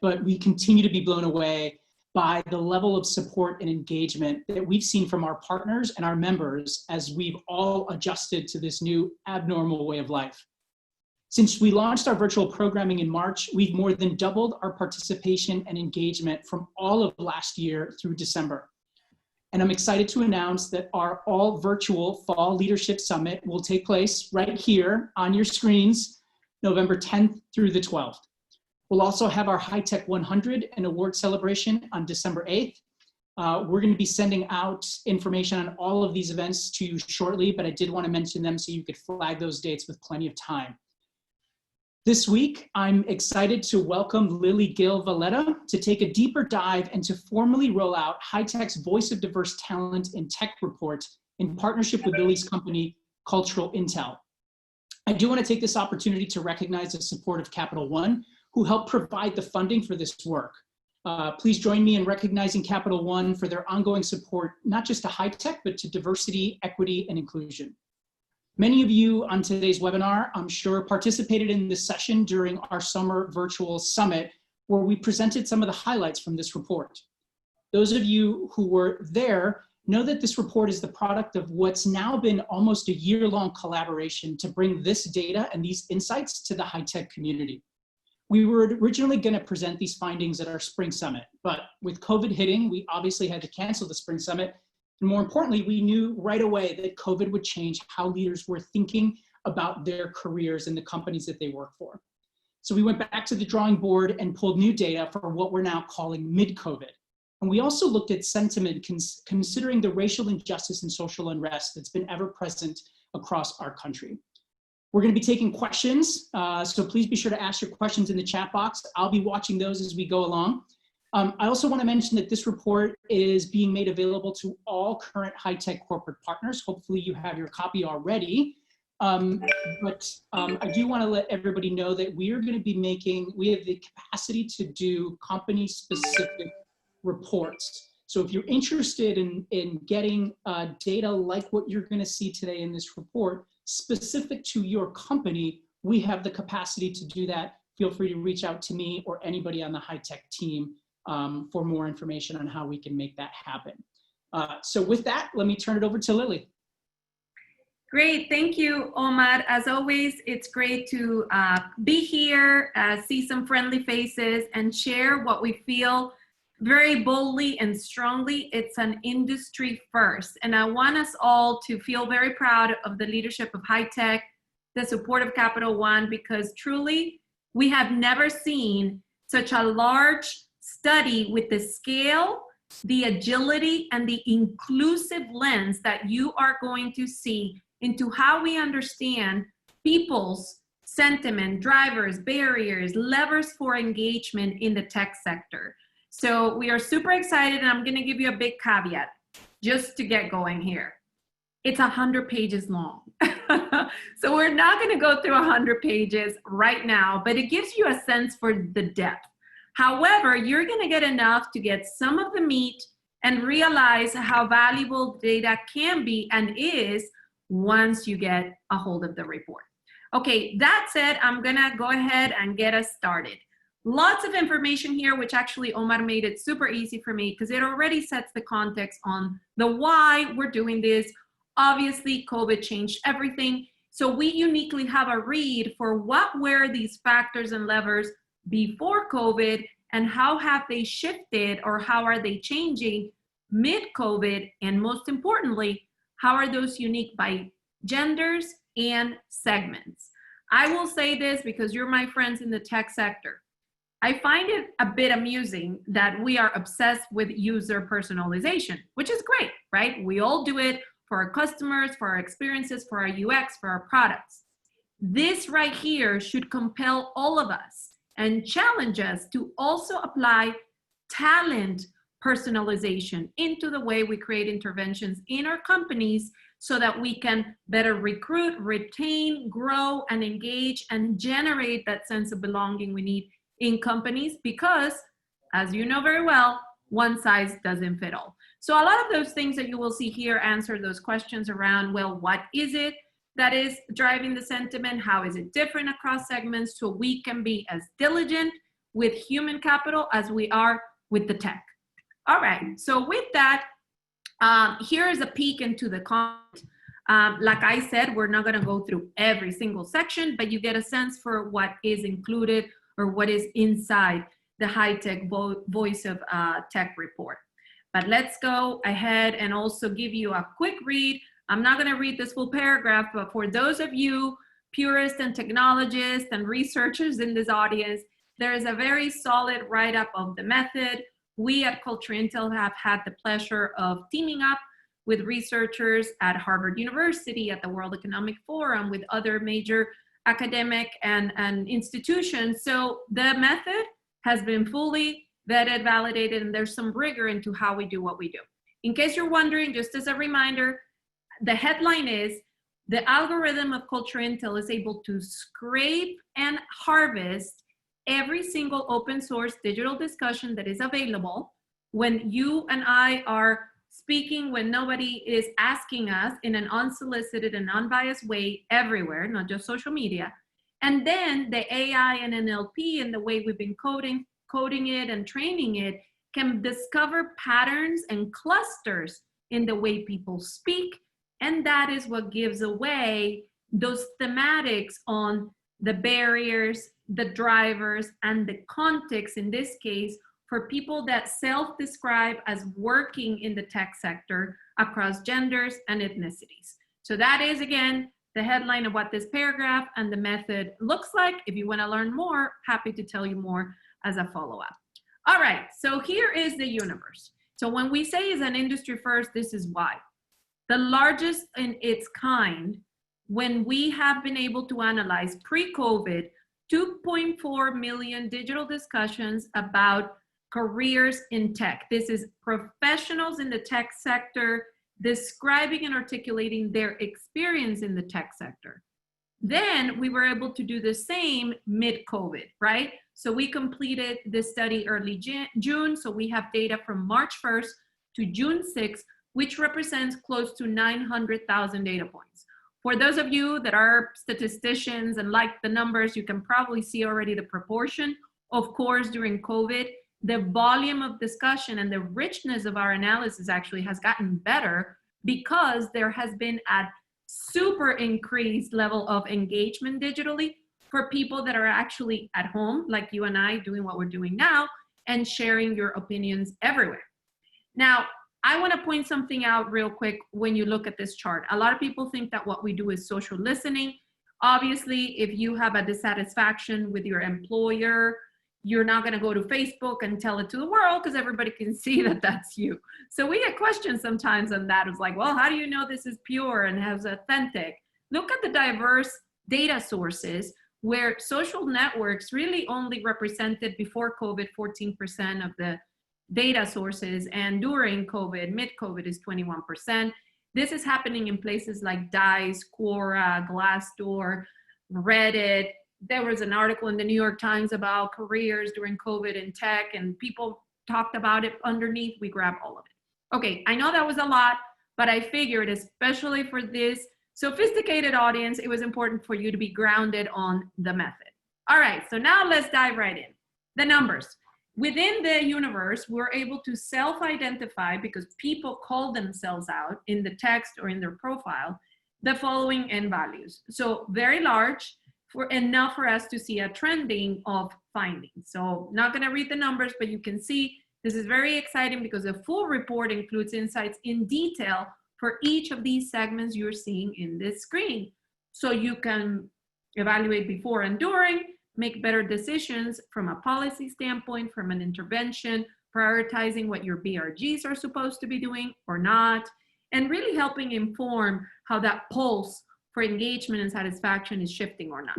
but we continue to be blown away by the level of support and engagement that we've seen from our partners and our members as we've all adjusted to this new abnormal way of life. Since we launched our virtual programming in March, we've more than doubled our participation and engagement from all of last year through December. And I'm excited to announce that our all virtual Fall Leadership Summit will take place right here on your screens, November 10th through the 12th. We'll also have our HITEC 100 and award celebration on December 8th. We're going to be sending out information on all of these events to you shortly, but I did want to mention them so you could flag those dates with plenty of time. This week, I'm excited to welcome Lili Gil Valletta to take a deeper dive and to formally roll out HITEC's Voice of Diverse Talent in Tech report in partnership with Lili's company, Cultural Intel. I do want to take this opportunity to recognize the support of Capital One, who helped provide the funding for this work. Please join me in recognizing Capital One for their ongoing support, not just to HITEC, but to diversity, equity, and inclusion. Many of you on today's webinar, I'm sure, participated in this session during our summer virtual summit, where we presented some of the highlights from this report. Those of you who were there know that this report is the product of what's now been almost a year-long collaboration to bring this data and these insights to the HITEC community. We were originally going to present these findings at our spring summit, but with COVID hitting, we obviously had to cancel the spring summit. And more importantly, we knew right away that COVID would change how leaders were thinking about their careers and the companies that they work for. So we went back to the drawing board and pulled new data for what we're now calling mid-COVID. And we also looked at sentiment considering the racial injustice and social unrest that's been ever present across our country. We're going to be taking questions, so please be sure to ask your questions in the chat box. I'll be watching those as we go along. I also want to mention that this report is being made available to all current HITEC corporate partners. Hopefully you have your copy already. But I do want to let everybody know that we are going to be we have the capacity to do company-specific reports. So if you're interested in getting data like what you're going to see today in this report, specific to your company, we have the capacity to do that. Feel free to reach out to me or anybody on the HITEC team for more information on how we can make that happen. So with that, let me turn it over to Lili. Great, thank you, Omar. As always, it's great to be here, see some friendly faces, and share what we feel very boldly and strongly. It's an industry first, and I want us all to feel very proud of the leadership of HITEC, the support of Capital One, because truly, we have never seen such a large study with the scale, the agility, and the inclusive lens that you are going to see into how we understand people's sentiment, drivers, barriers, levers for engagement in the tech sector. So we are super excited, and I'm going to give you a big caveat just to get going here. It's 100 pages long. So we're not going to go through 100 pages right now, but it gives you a sense for the depth. However, you're going to get enough to get some of the meat and realize how valuable data can be and is once you get a hold of the report. Okay, that said, I'm going to go ahead and get us started. Lots of information here, which actually Omar made it super easy for me because it already sets the context on the why we're doing this. Obviously, COVID changed everything. So we uniquely have a read for what were these factors and levers before COVID and how have they shifted or how are they changing mid-COVID? And most importantly, how are those unique by genders and segments? I will say this because you're my friends in the tech sector. I find it a bit amusing that we are obsessed with user personalization, which is great, right? We all do it for our customers, for our experiences, for our UX, for our products. This right here should compel all of us and challenge us to also apply talent personalization into the way we create interventions in our companies so that we can better recruit, retain, grow, and engage and generate that sense of belonging we need in companies because, as you know very well, one size doesn't fit all. So a lot of those things that you will see here answer those questions around, well, what is it that is driving the sentiment? How is it different across segments so we can be as diligent with human capital as we are with the tech. All right, so with that, here is a peek into the content. Like I said, we're not gonna go through every single section, but you get a sense for what is included or what is inside the HITEC Voice of Tech report. But let's go ahead and also give you a quick read. I'm not gonna read this full paragraph, but for those of you purists and technologists and researchers in this audience, there is a very solid write-up of the method. We at Culture Intel have had the pleasure of teaming up with researchers at Harvard University, at the World Economic Forum, with other major academic and institutions. So the method has been fully vetted, validated, and there's some rigor into how we do what we do. In case you're wondering, just as a reminder, the headline is, the algorithm of Culture Intel is able to scrape and harvest every single open source digital discussion that is available when you and I are speaking, when nobody is asking us, in an unsolicited and unbiased way everywhere, not just social media. And then the AI and NLP and the way we've been coding it and training it can discover patterns and clusters in the way people speak. And that is what gives away those thematics on the barriers, the drivers, and the context, in this case, for people that self-describe as working in the tech sector across genders and ethnicities. So that is, again, the headline of what this paragraph and the method looks like. If you want to learn more, happy to tell you more as a follow-up. All right, so here is the universe. So when we say it's an industry first, this is why. The largest in its kind, when we have been able to analyze pre-COVID 2.4 million digital discussions about careers in tech. This is professionals in the tech sector describing and articulating their experience in the tech sector. Then we were able to do the same mid-COVID, right? So we completed this study early June. So we have data from March 1st to June 6th, which represents close to 900,000 data points. For those of you that are statisticians and like the numbers, you can probably see already the proportion. Of course, during COVID, the volume of discussion and the richness of our analysis actually has gotten better because there has been a super increased level of engagement digitally for people that are actually at home, like you and I, doing what we're doing now and sharing your opinions everywhere. Now, I want to point something out real quick when you look at this chart. A lot of people think that what we do is social listening. Obviously, if you have a dissatisfaction with your employer, you're not going to go to Facebook and tell it to the world because everybody can see that that's you. So we get questions sometimes on that. It's like, well, how do you know this is pure and has authentic? Look at the diverse data sources where social networks really only represented before COVID 14% of the data sources, and during COVID, mid-COVID is 21%. This is happening in places like Dice, Quora, Glassdoor, Reddit. There was an article in the New York Times about careers during COVID in tech, and people talked about it underneath. We grabbed all of it. Okay, I know that was a lot, but I figured, especially for this sophisticated audience, it was important for you to be grounded on the method. All right, so now let's dive right in. The numbers. Within the universe, we're able to self-identify, because people call themselves out in the text or in their profile, the following end values. So very large, enough for us to see a trending of findings. So not gonna read the numbers, but you can see this is very exciting because the full report includes insights in detail for each of these segments you're seeing in this screen. So you can evaluate before and during, make better decisions from a policy standpoint, from an intervention, prioritizing what your BRGs are supposed to be doing or not, and really helping inform how that pulse for engagement and satisfaction is shifting or not.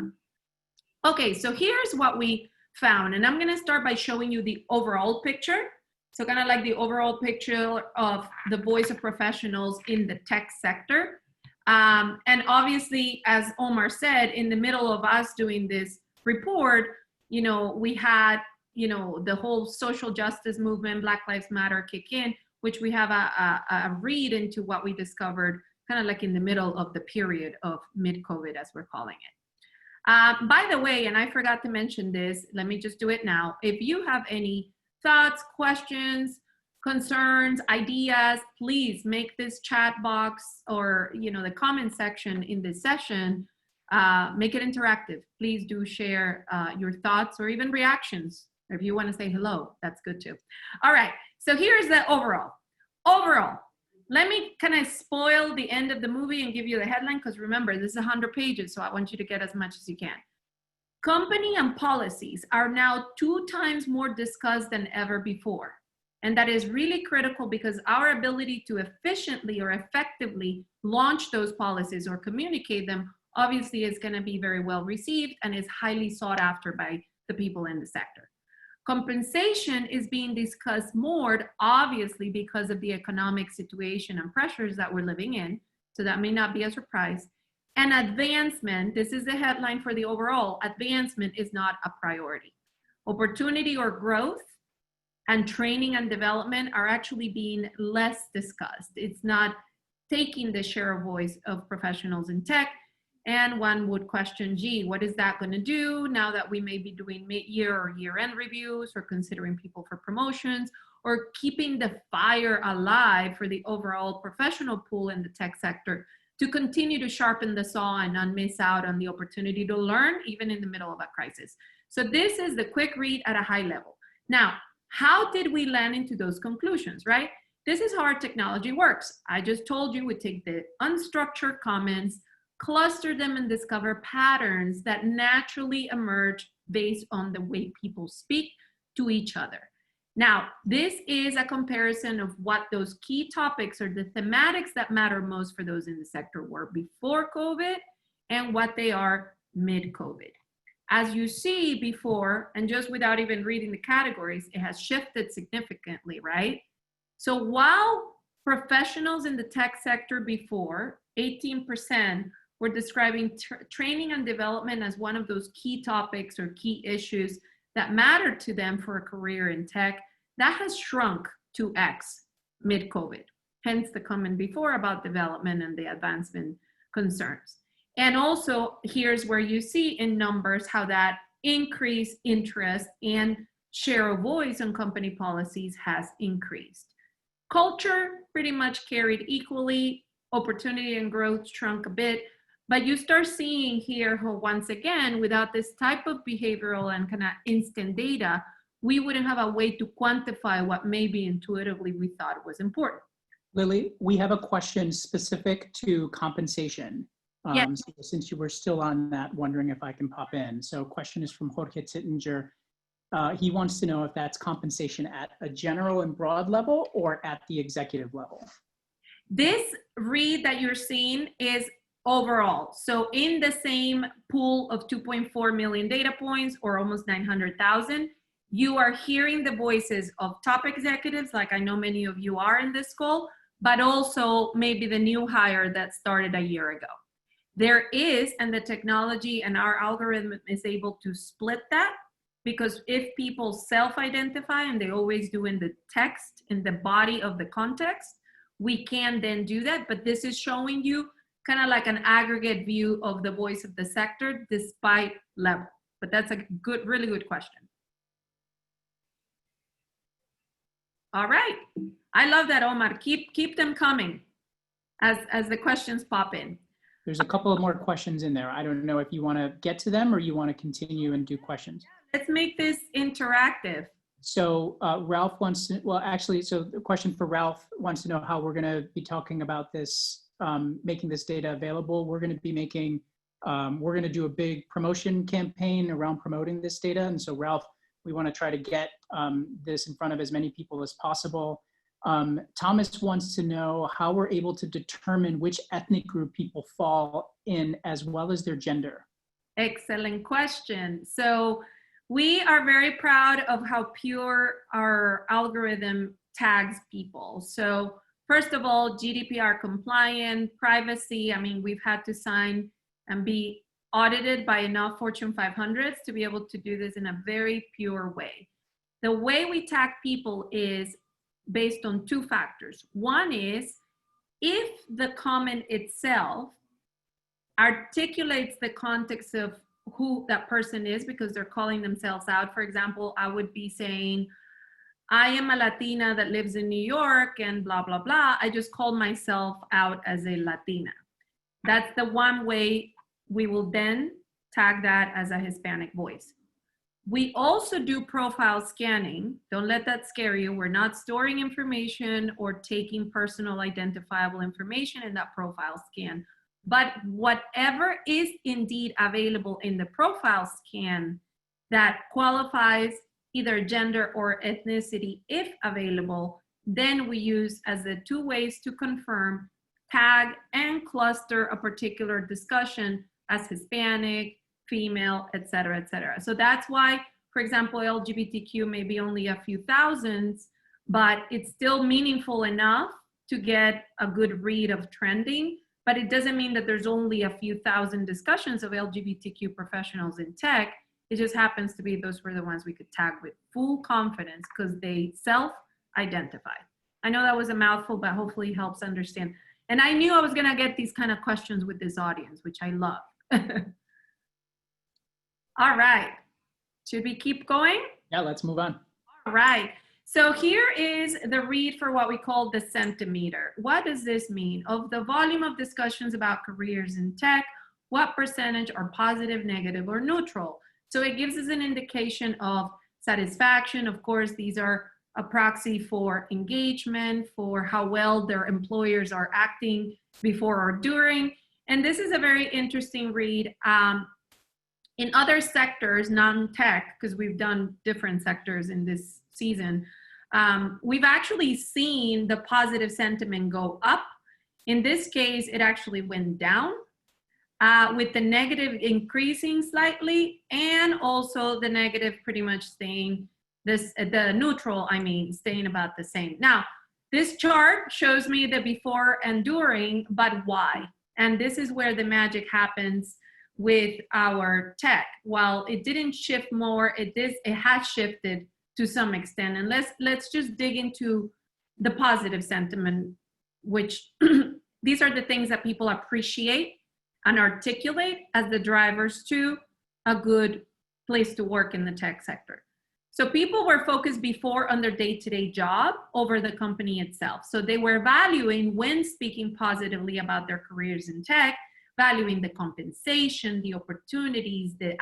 Okay, so here's what we found, and I'm gonna start by showing you the overall picture. So kind of like the overall picture of the voice of professionals in the tech sector. And obviously, as Omar said, in the middle of us doing this report, you know, we had, you know, the whole social justice movement, Black Lives Matter kick in, which we have a read into what we discovered kind of like in the middle of the period of mid-COVID, as we're calling it. By the way, and I forgot to mention this, let me just do it now. If you have any thoughts, questions, concerns, ideas, please make this chat box or the comment section in this session, make it interactive. Please do share your thoughts or even reactions. If you want to say hello, that's good too. All right, so here's the overall. Let me kind of spoil the end of the movie and give you the headline, because remember, this is 100 pages, so I want you to get as much as you can. Company and policies are now 2 times more discussed than ever before. And that is really critical because our ability to efficiently or effectively launch those policies or communicate them obviously is going to be very well received and is highly sought after by the people in the sector. Compensation is being discussed more, obviously, because of the economic situation and pressures that we're living in. So that may not be a surprise. And advancement, this is the headline for the overall, advancement is not a priority. Opportunity or growth and training and development are actually being less discussed. It's not taking the share of voice of professionals in tech. And one would question, gee, what is that going to do now that we may be doing mid-year or year-end reviews or considering people for promotions or keeping the fire alive for the overall professional pool in the tech sector to continue to sharpen the saw and not miss out on the opportunity to learn even in the middle of a crisis. So this is the quick read at a high level. Now, how did we land into those conclusions, right? This is how our technology works. I just told you we take the unstructured comments, cluster them and discover patterns that naturally emerge based on the way people speak to each other. Now, this is a comparison of what those key topics or the thematics that matter most for those in the sector were before COVID and what they are mid-COVID. As you see before, and just without even reading the categories, it has shifted significantly, right? So while professionals in the tech sector before, 18%, were describing training and development as one of those key topics or key issues that matter to them for a career in tech, that has shrunk to X mid-COVID. Hence the comment before about development and the advancement concerns. And also here's where you see in numbers how that increased interest and share of voice on company policies has increased. Culture pretty much carried equally, opportunity and growth shrunk a bit, but you start seeing here how once again, without this type of behavioral and kind of instant data, we wouldn't have a way to quantify what maybe intuitively we thought was important. Lili, we have a question specific to compensation. Yes. So since you were still on that, wondering if I can pop in. So question is from Jorge Tittinger. He wants to know if that's compensation at a general and broad level or at the executive level. This read that you're seeing is overall. So in the same pool of 2.4 million data points or almost 900,000, you are hearing the voices of top executives, like I know many of you are in this call, but also maybe the new hire that started a year ago. There is, and the technology and our algorithm is able to split that, because if people self-identify, and they always do in the text, in the body of the context, we can then do that. But this is showing you kind of like an aggregate view of the voice of the sector despite level. But that's a good, really good question. All right. I love that, Omar. Keep them coming as the questions pop in. There's a couple of more questions in there. I don't know if you want to get to them or you want to continue and do questions. Let's make this interactive. So Ralph wants to, well, actually, so the question for Ralph wants to know how we're going to be talking about this, making this data available. We're going to be making, we're going to do a big promotion campaign around promoting this data. And so Ralph, we want to try to get this in front of as many people as possible. Thomas wants to know how we're able to determine which ethnic group people fall in as well as their gender. Excellent question. So we are very proud of how pure our algorithm tags people. So first of all, GDPR compliant, privacy. I mean, we've had to sign and be audited by enough Fortune 500s to be able to do this in a very pure way. The way we tag people is based on two factors. One is if the comment itself articulates the context of who that person is because they're calling themselves out. For example, I would be saying, I am a Latina that lives in New York and blah, blah, blah. I just called myself out as a Latina. That's the one way we will then tag that as a Hispanic voice. We also do profile scanning. Don't let that scare you. We're not storing information or taking personal identifiable information in that profile scan. But whatever is indeed available in the profile scan that qualifies either gender or ethnicity, if available, then we use as the two ways to confirm, tag, and cluster a particular discussion as Hispanic, female, et cetera, et cetera. So that's why, for example, LGBTQ may be only a few thousands, but it's still meaningful enough to get a good read of trending. But it doesn't mean that there's only a few thousand discussions of LGBTQ professionals in tech. It just happens to be those were the ones we could tag with full confidence because they self-identify. I know that was a mouthful, but hopefully helps understand. And I knew I was gonna get these kind of questions with this audience, which I love. All right, should we keep going? Yeah, let's move on. All right, so here is the read for what we call the centimeter. What does this mean? Of the volume of discussions about careers in tech, what percentage are positive, negative, or neutral? So it gives us an indication of satisfaction. Of course, these are a proxy for engagement, for how well their employers are acting before or during. And this is a very interesting read. In other sectors, non-tech, because we've done different sectors in this season, we've actually seen the positive sentiment go up. In this case, it actually went down, with the negative increasing slightly, and also the negative pretty much staying the neutral, staying about the same. Now, this chart shows me the before and during, but why? And this is where the magic happens with our tech. While it didn't shift more, it has shifted to some extent. And let's just dig into the positive sentiment, which these are the things that people appreciate and articulate as the drivers to a good place to work in the tech sector. So people were focused before on their day-to-day job over the company itself. So they were valuing, when speaking positively about their careers in tech, valuing the compensation, the opportunities, the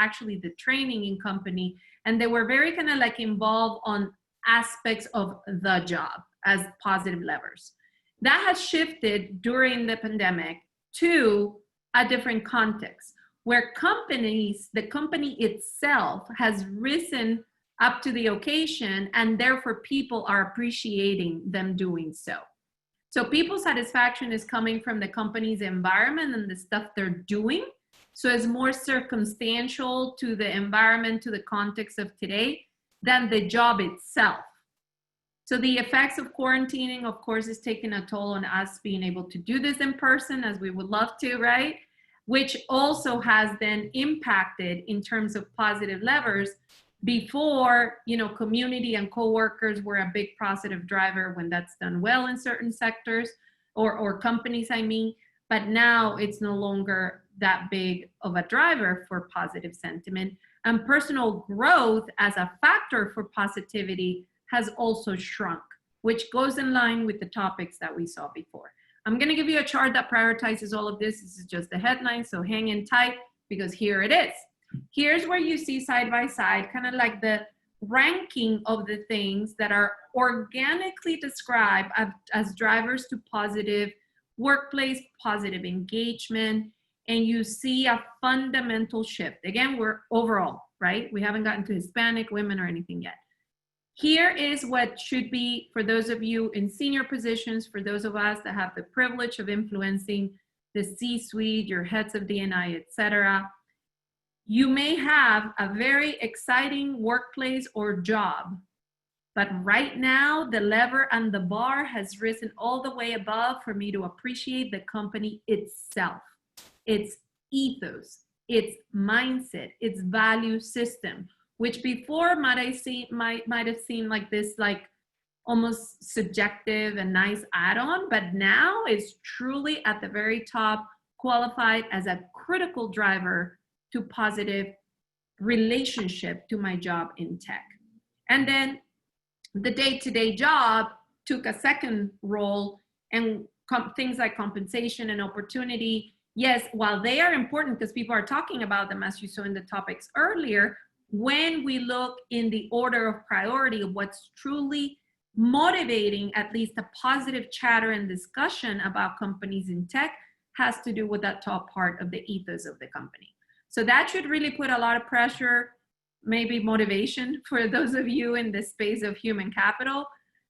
training in company, and they were very kind of like involved on aspects of the job as positive levers. That has shifted during the pandemic to a different context where the company itself has risen up to the occasion, and therefore people are appreciating them doing so. So people's satisfaction is coming from the company's environment and the stuff they're doing. So it's more circumstantial to the environment, to the context of today, than the job itself. So the effects of quarantining, of course, is taking a toll on us being able to do this in person as we would love to, right? Which also has then impacted in terms of positive levers. Before, community and coworkers were a big positive driver when that's done well in certain sectors or companies, but now it's no longer that big of a driver for positive sentiment. And personal growth as a factor for positivity has also shrunk, which goes in line with the topics that we saw before. I'm going to give you a chart that prioritizes all of this. This is just the headline, so hang in tight because here it is. Here's where you see side by side, kind of like the ranking of the things that are organically described as drivers to positive workplace, positive engagement, and you see a fundamental shift. Again, we're overall, right? We haven't gotten to Hispanic, women, or anything yet. Here is what should be, for those of you in senior positions, for those of us that have the privilege of influencing the C-suite, your heads of D&I, et cetera. You may have a very exciting workplace or job, but right now the lever and the bar has risen all the way above for me to appreciate the company itself, its ethos, its mindset, its value system, which before might have seemed like this, like almost subjective and nice add-on, but now is truly at the very top, qualified as a critical driver to positive relationship to my job in tech. And then the day-to-day job took a second role, and things like compensation and opportunity, yes, while they are important because people are talking about them, as you saw in the topics earlier, when we look in the order of priority of what's truly motivating at least a positive chatter and discussion about companies in tech has to do with that top part of the ethos of the company. So that should really put a lot of pressure, maybe motivation for those of you in the space of human capital,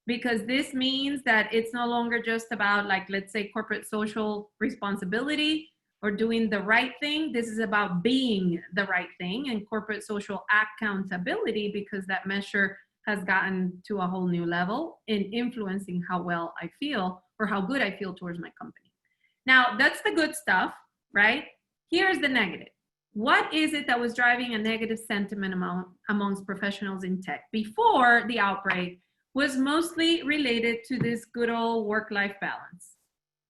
because this means that it's no longer just about, like, let's say, corporate social responsibility or doing the right thing. This is about being the right thing and corporate social accountability, because that measure has gotten to a whole new level in influencing how well I feel or how good I feel towards my company. Now, that's the good stuff, right? Here's the negative. What is it that was driving a negative sentiment amongst professionals in tech before the outbreak? Was mostly related to this good old work-life balance.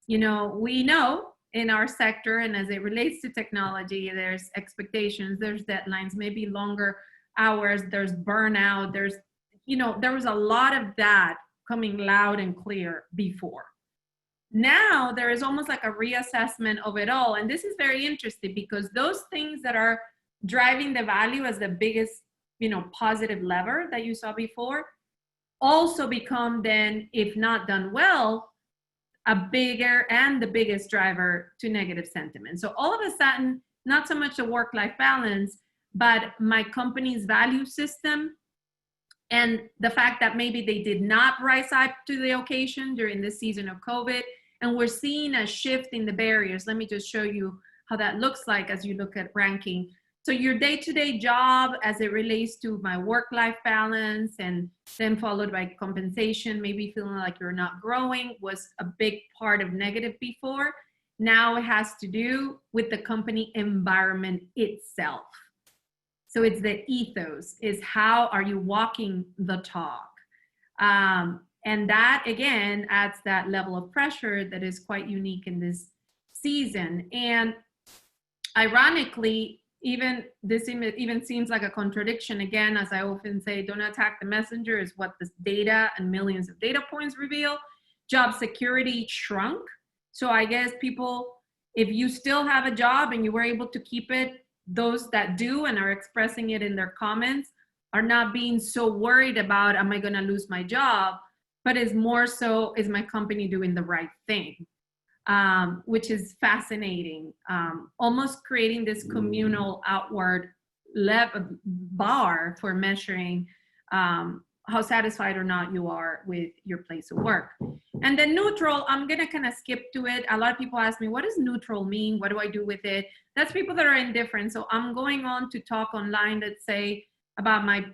You know, we know in our sector, and as it relates to technology, there's expectations, there's deadlines, maybe longer hours, there's burnout, there's, you know, there was a lot of that coming loud and clear before. Now there is almost like a reassessment of it all. And this is very interesting because those things that are driving the value as the biggest, you know, positive lever that you saw before also become then, if not done well, a bigger and the biggest driver to negative sentiment. So all of a sudden, not so much the work-life balance, but my company's value system and the fact that maybe they did not rise up to the occasion during this season of COVID. And we're seeing a shift in the barriers. Let me just show you how that looks like as you look at ranking. So your day-to-day job as it relates to my work-life balance, and then followed by compensation, maybe feeling like you're not growing, was a big part of negative before. Now it has to do with the company environment itself. So it's the ethos, is how are you walking the talk? And that, again, adds that level of pressure that is quite unique in this season. And ironically, even this even seems like a contradiction. Again, as I often say, don't attack the messenger is what this data and millions of data points reveal. Job security shrunk. So I guess people, if you still have a job and you were able to keep it, those that do and are expressing it in their comments are not being so worried about, am I going to lose my job? But it's more so, is my company doing the right thing? Which is fascinating, almost creating this communal outward bar for measuring how satisfied or not you are with your place of work. And then neutral, I'm gonna kind of skip to it. A lot of people ask me, what does neutral mean? What do I do with it? That's people that are indifferent. So I'm going on to talk online that say about my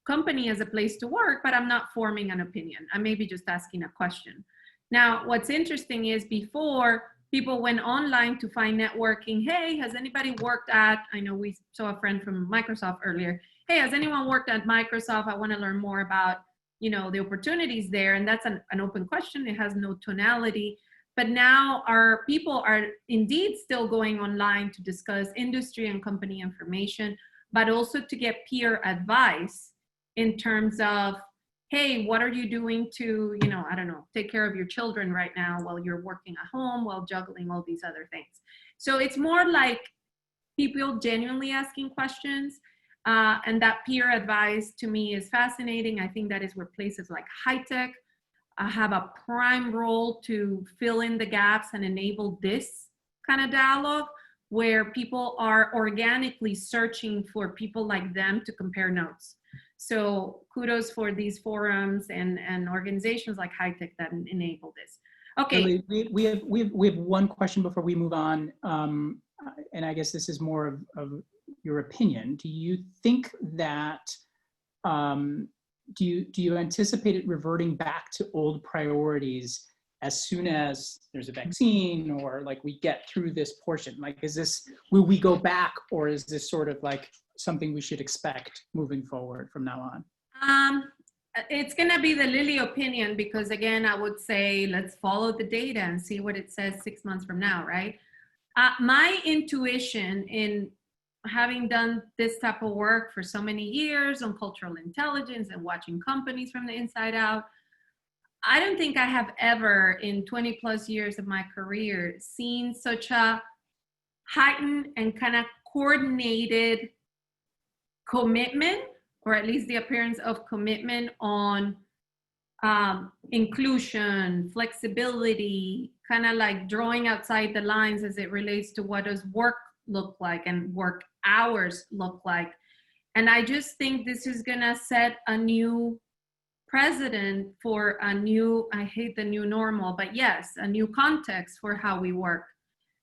company as a place to work, but I'm not forming an opinion. I may be just asking a question. Now, what's interesting is before people went online to find networking, hey, has anybody worked at, I know we saw a friend from Microsoft earlier, hey, has anyone worked at Microsoft? I want to learn more about, you know, the opportunities there. And that's an open question. It has no tonality. But now our people are indeed still going online to discuss industry and company information, but also to get peer advice in terms of, hey, what are you doing to, you know, I don't know, take care of your children right now while you're working at home, while juggling all these other things. So it's more like people genuinely asking questions. And that peer advice to me is fascinating. I think that is where places like HITEC have a prime role to fill in the gaps and enable this kind of dialogue where people are organically searching for people like them to compare notes. So kudos for these forums and organizations like HITEC that enable this. Okay. Lili, we have one question before we move on. And I guess this is more of your opinion. Do you think that, do you anticipate it reverting back to old priorities as soon as there's a vaccine or like we get through this portion? Like, will we go back, or is this sort of like something we should expect moving forward from now on? It's going to be the Lili opinion, because again, I would say, let's follow the data and see what it says 6 months from now, right? My intuition in having done this type of work for so many years on cultural intelligence and watching companies from the inside out, I don't think I have ever in 20 plus years of my career seen such a heightened and kind of coordinated commitment, or at least the appearance of commitment on inclusion, flexibility, kind of like drawing outside the lines as it relates to what does work look like and work hours look like. And I just think this is gonna set a new precedent for a new, I hate the new normal, but yes, a new context for how we work.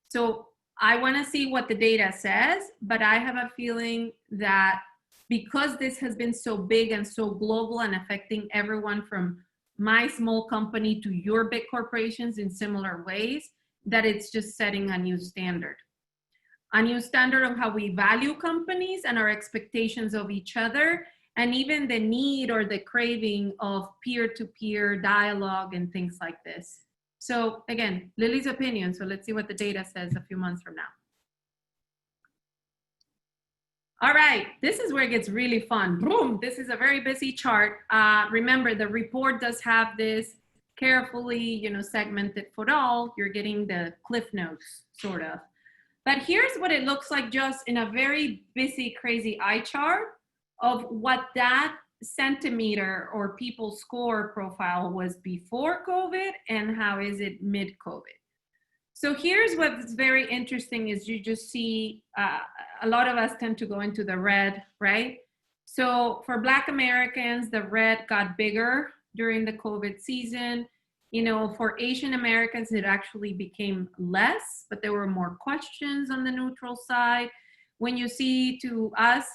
So I wanna see what the data says, but I have a feeling that because this has been so big and so global and affecting everyone from my small company to your big corporations in similar ways, that it's just setting a new standard. A new standard of how we value companies and our expectations of each other, and even the need or the craving of peer-to-peer dialogue and things like this. So again, Lili's opinion, so let's see what the data says a few months from now. All right, this is where it gets really fun. Boom, this is a very busy chart. Remember, the report does have this carefully, segmented for all. You're getting the cliff notes, sort of. But here's what it looks like just in a very busy, crazy eye chart of what that centimeter or people score profile was before COVID and how is it mid-COVID. So here's what's very interesting is you just see a lot of us tend to go into the red, right? So for Black Americans, the red got bigger during the COVID season. For Asian Americans, it actually became less, but there were more questions on the neutral side. When you see to us,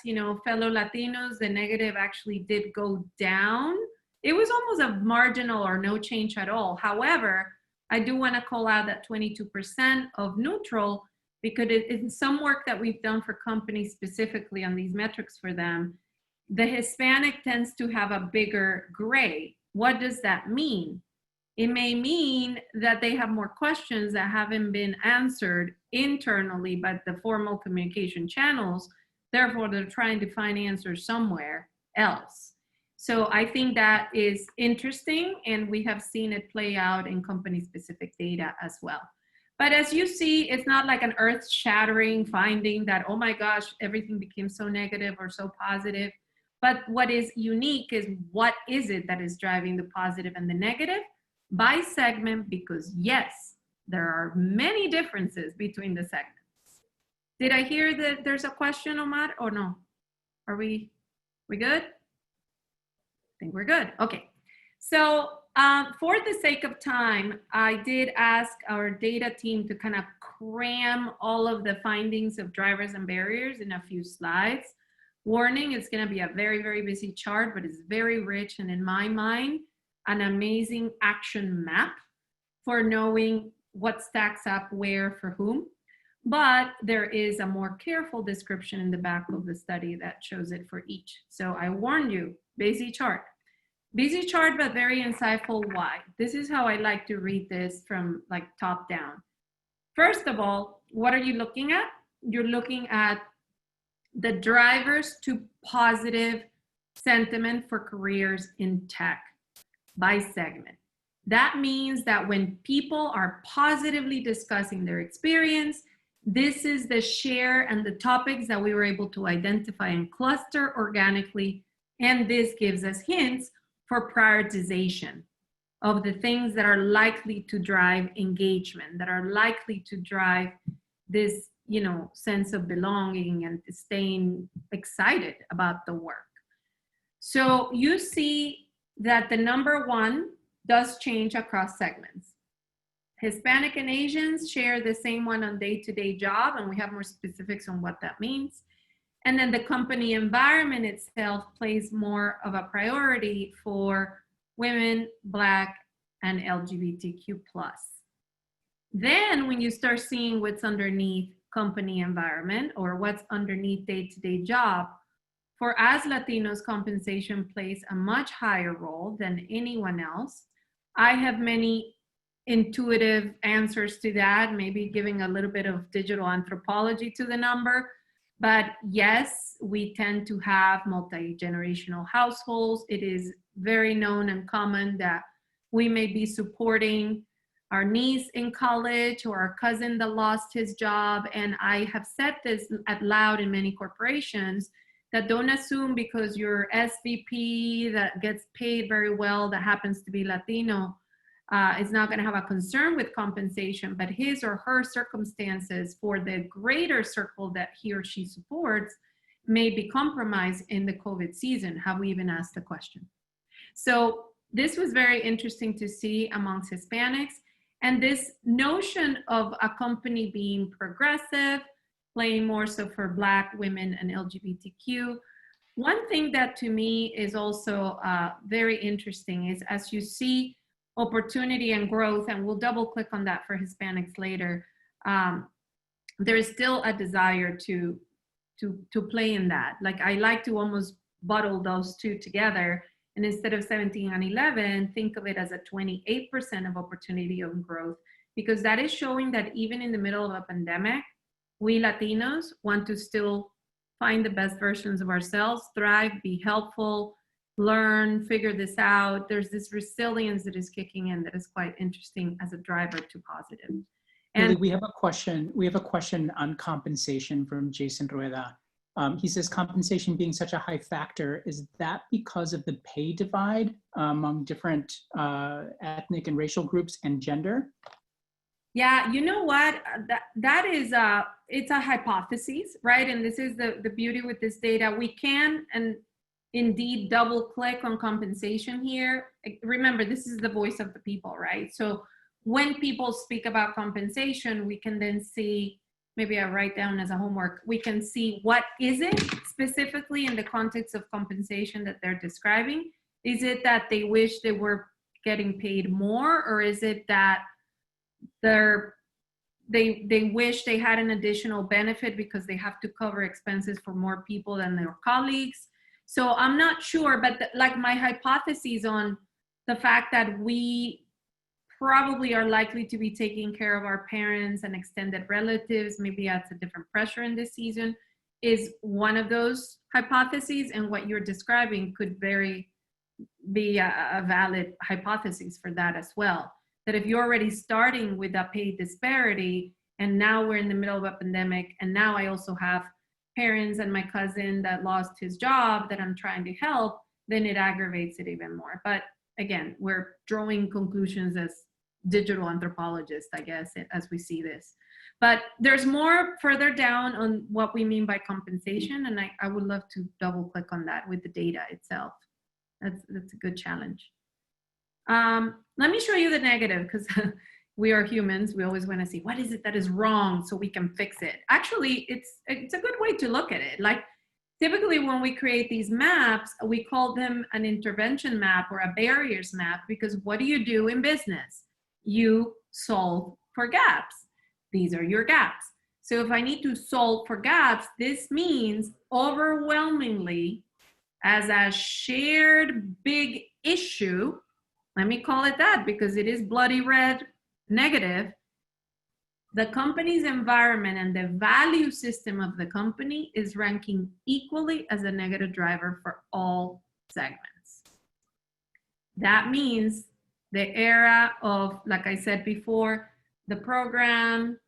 fellow Latinos, the negative actually did go down. It was almost a marginal or no change at all. However, I do want to call out that 22% of neutral, because in some work that we've done for companies specifically on these metrics for them, the Hispanic tends to have a bigger gray. What does that mean? It may mean that they have more questions that haven't been answered internally by the formal communication channels. Therefore, they're trying to find answers somewhere else. So I think that is interesting, and we have seen it play out in company-specific data as well. But as you see, it's not like an earth-shattering finding that, oh my gosh, everything became so negative or so positive. But what is unique is what is it that is driving the positive and the negative by segment, because yes, there are many differences between the segments. Did I hear that there's a question, Omar, or no? Are we good? I think we're good. Okay. So for the sake of time, I did ask our data team to kind of cram all of the findings of drivers and barriers in a few slides. Warning, it's going to be a very, very busy chart, but it's very rich. And in my mind, an amazing action map for knowing what stacks up where for whom. But there is a more careful description in the back of the study that shows it for each. So I warned you, busy chart. Busy chart, but very insightful. Why? This is how I like to read this from like top down. First of all, what are you looking at? You're looking at the drivers to positive sentiment for careers in tech by segment. That means that when people are positively discussing their experience, this is the share and the topics that we were able to identify and cluster organically. And this gives us hints for prioritization of the things that are likely to drive engagement, that are likely to drive this, sense of belonging and staying excited about the work. So you see that the number one does change across segments. Hispanic and Asians share the same one on day-to-day job, and we have more specifics on what that means. And then the company environment itself plays more of a priority for women, Black, and LGBTQ+. Then when you start seeing what's underneath company environment or what's underneath day-to-day job, for us Latinos, compensation plays a much higher role than anyone else. I have many intuitive answers to that, maybe giving a little bit of digital anthropology to the number. But yes, we tend to have multi-generational households. It is very known and common that we may be supporting our niece in college or our cousin that lost his job. And I have said this out loud in many corporations, that don't assume because your SVP that gets paid very well, that happens to be Latino, is not going to have a concern with compensation, but his or her circumstances for the greater circle that he or she supports may be compromised in the COVID season. Have we even asked the question? So this was very interesting to see amongst Hispanics. And this notion of a company being progressive, playing more so for Black women and LGBTQ. One thing that to me is also very interesting is as you see opportunity and growth, and we'll double click on that for Hispanics later, there is still a desire to play in that. Like I like to almost bottle those two together, and instead of 17 and 11, think of it as a 28% of opportunity of growth, because that is showing that even in the middle of a pandemic, we Latinos want to still find the best versions of ourselves, thrive, be helpful, learn, figure this out. There's this resilience that is kicking in that is quite interesting as a driver to positive. And Lili, we have a question. We have a question on compensation from Jason Rueda. He says, compensation being such a high factor, is that because of the pay divide among different ethnic and racial groups and gender? Yeah, you know what? That is it's a hypothesis, right? And this is the beauty with this data. We can and indeed double click on compensation here. Remember, this is the voice of the people, right? So when people speak about compensation, we can then see, maybe I write down as a homework, we can see what is it specifically in the context of compensation that they're describing. Is it that they wish they were getting paid more, or is it that they wish they had an additional benefit because they have to cover expenses for more people than their colleagues? So I'm not sure, but like my hypothesis on the fact that we probably are likely to be taking care of our parents and extended relatives, maybe adds a different pressure in this season, is one of those hypotheses. And what you're describing could be a valid hypothesis for that as well. That if you're already starting with a pay disparity, and now we're in the middle of a pandemic, and now I also have parents and my cousin that lost his job that I'm trying to help, then it aggravates it even more. But again, we're drawing conclusions as digital anthropologists, I guess, as we see this. But there's more further down on what we mean by compensation, and I would love to double click on that with the data itself. That's a good challenge. Let me show you the negative, because we are humans. We always want to see what is it that is wrong so we can fix it. Actually, it's a good way to look at it. Like typically when we create these maps, we call them an intervention map or a barriers map, because what do you do in business? You solve for gaps. These are your gaps. So if I need to solve for gaps, this means overwhelmingly as a shared big issue, let me call it that because it is bloody red negative, the company's environment and the value system of the company is ranking equally as a negative driver for all segments. That means the era of, like I said before, the program,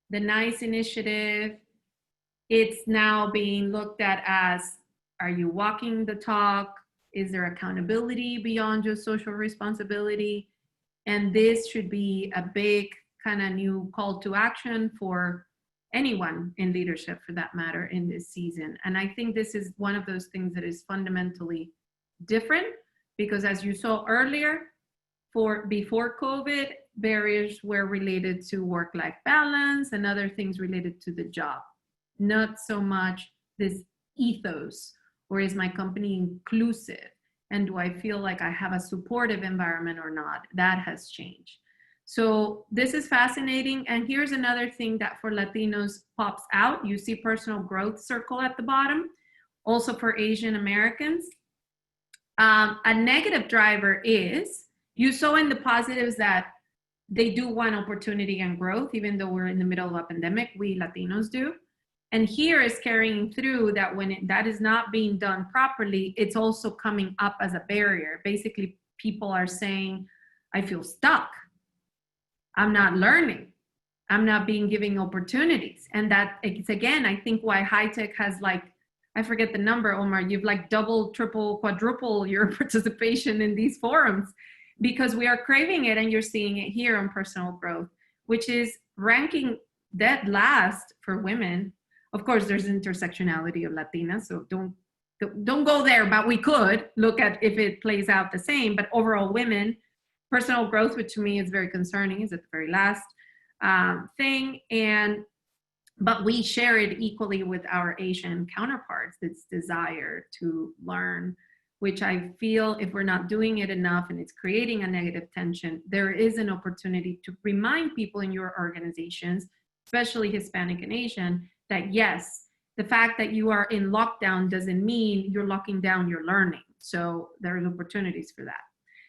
the NICE initiative, it's now being looked at as, are you walking the talk? Is there accountability beyond just social responsibility? And this should be a big kind of new call to action for anyone in leadership, for that matter, in this season. And I think this is one of those things that is fundamentally different, because as you saw earlier, before COVID, barriers were related to work-life balance and other things related to the job, not so much this ethos, or is my company inclusive? And do I feel like I have a supportive environment or not? That has changed. So this is fascinating. And here's another thing that for Latinos pops out. You see personal growth circle at the bottom, also for Asian Americans. A negative driver is, you saw in the positives that they do want opportunity and growth, even though we're in the middle of a pandemic, we Latinos do. And here is carrying through that when that is not being done properly, it's also coming up as a barrier. Basically, people are saying, I feel stuck. I'm not learning. I'm not being given opportunities. And that it's, again, I think why HITEC has like, I forget the number, Omar, you've like double, triple, quadruple your participation in these forums, because we are craving it. And you're seeing it here on personal growth, which is ranking dead last for women. Of course, there's intersectionality of Latinas, so don't go there, but we could look at if it plays out the same. But overall, women, personal growth, which to me is very concerning, is at the very last thing. But we share it equally with our Asian counterparts, this desire to learn, which I feel if we're not doing it enough and it's creating a negative tension, there is an opportunity to remind people in your organizations, especially Hispanic and Asian, that yes, the fact that you are in lockdown doesn't mean you're locking down your learning. So there are opportunities for that.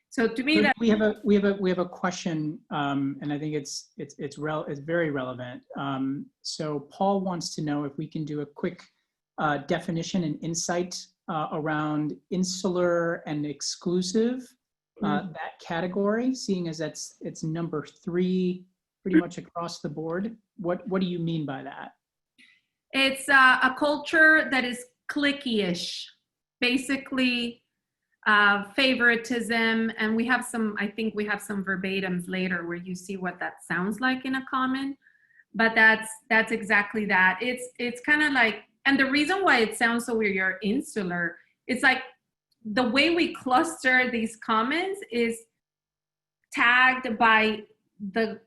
So to me, that we have a question, and I think it's very relevant. So Paul wants to know if we can do a quick definition and insight around insular and exclusive, that category, seeing as it's number 3 pretty much across the board. What do you mean by that? It's a culture that is cliquey-ish, basically favoritism. And we have some, I think we have some verbatims later where you see what that sounds like in a comment, but that's exactly that. It's kind of like, and the reason why it sounds so weird, you're insular, it's like the way we cluster these comments is tagged by the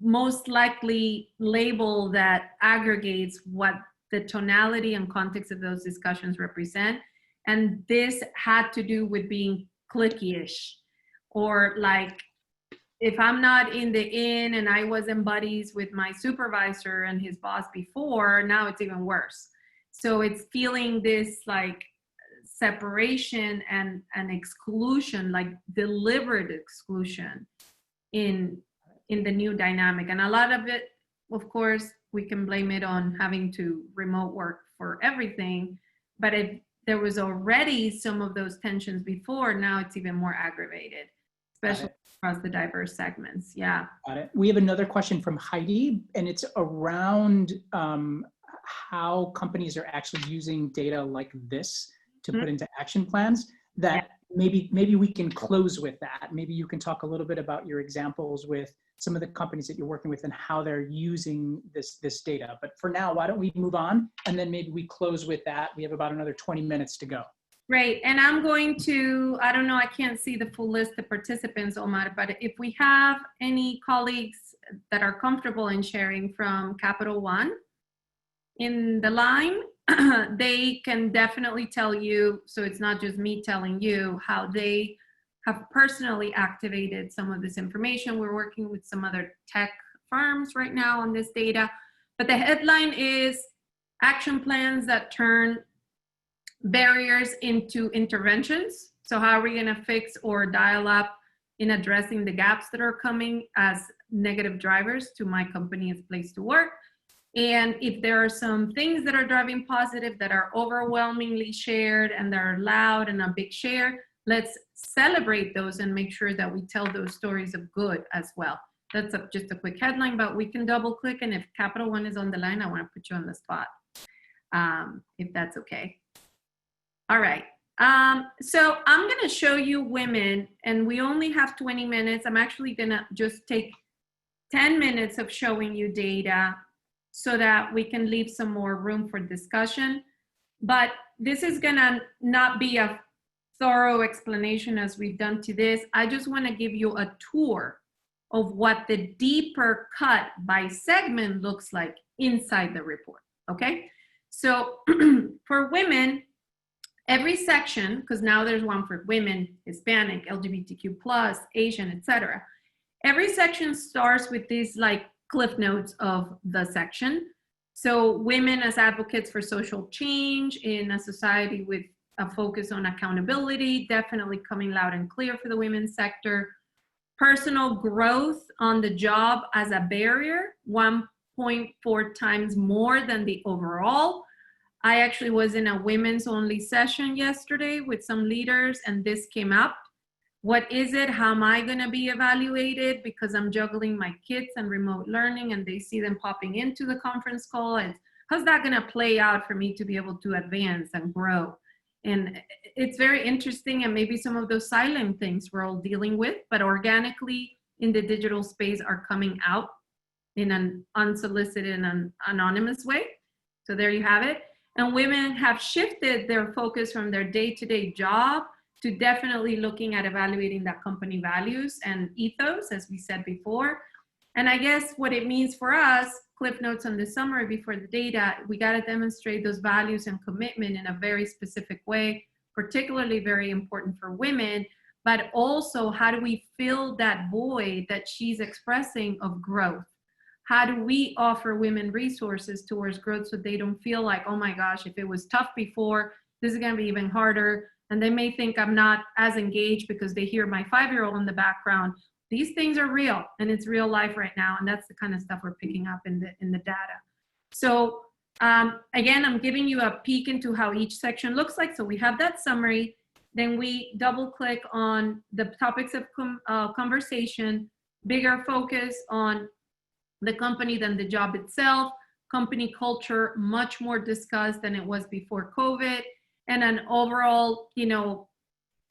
most likely label that aggregates what the tonality and context of those discussions represent. And this had to do with being cliquey-ish, or like, if I'm not in the inn and I was in buddies with my supervisor and his boss before, now it's even worse. So it's feeling this like separation and exclusion, like deliberate exclusion in the new dynamic. And a lot of it, of course, we can blame it on having to remote work for everything. But if there was already some of those tensions before, now it's even more aggravated, especially across the diverse segments. Yeah. Got it. We have another question from Heidi, and it's around how companies are actually using data like this to put into action plans. That maybe we can close with that. Maybe you can talk a little bit about your examples with some of the companies that you're working with and how they're using this data. But for now, why don't we move on, and then maybe we close with that. We have about another 20 minutes to go. Great. And I'm going to, I don't know, I can't see the full list of participants, Omar, but if we have any colleagues that are comfortable in sharing from Capital One in the line, they can definitely tell you, so it's not just me telling you, how they have personally activated some of this information. We're working with some other tech firms right now on this data, but the headline is action plans that turn barriers into interventions. So how are we going to fix or dial up in addressing the gaps that are coming as negative drivers to my company as a place to work? And if there are some things that are driving positive that are overwhelmingly shared and they're loud and a big share, let's celebrate those and make sure that we tell those stories of good as well. That's just a quick headline, but we can double click. And if Capital One is on the line, I want to put you on the spot, if that's okay. All right. So I'm going to show you women, and we only have 20 minutes. I'm actually going to just take 10 minutes of showing you data so that we can leave some more room for discussion. But this is going to not be a thorough explanation as we've done to this. I just want to give you a tour of what the deeper cut by segment looks like inside the report, okay? So for women, every section, because now there's one for women, Hispanic, LGBTQ+, Asian, etc. Every section starts with these like cliff notes of the section. So women as advocates for social change in a society with a focus on accountability, definitely coming loud and clear for the women's sector. Personal growth on the job as a barrier, one 0.4 times more than the overall. I actually was in a women's only session yesterday with some leaders, and this came up. What is it? How am I going to be evaluated? Because I'm juggling my kids and remote learning, and they see them popping into the conference call. And how's that going to play out for me to be able to advance and grow? And it's very interesting, and maybe some of those silent things we're all dealing with, but organically in the digital space are coming out in an unsolicited and anonymous way. So there you have it. And women have shifted their focus from their day-to-day job to definitely looking at evaluating that company values and ethos, as we said before. And I guess what it means for us, cliff notes on the summary before the data, we got to demonstrate those values and commitment in a very specific way, particularly very important for women, but also how do we fill that void that she's expressing of growth? How do we offer women resources towards growth so they don't feel like, oh my gosh, if it was tough before, this is going to be even harder. And they may think I'm not as engaged because they hear my 5-year-old in the background. These things are real, and it's real life right now. And that's the kind of stuff we're picking up in the data. So again, I'm giving you a peek into how each section looks like. So we have that summary. Then we double click on the topics of conversation, bigger focus on the company than the job itself, company culture, much more discussed than it was before COVID, and an overall,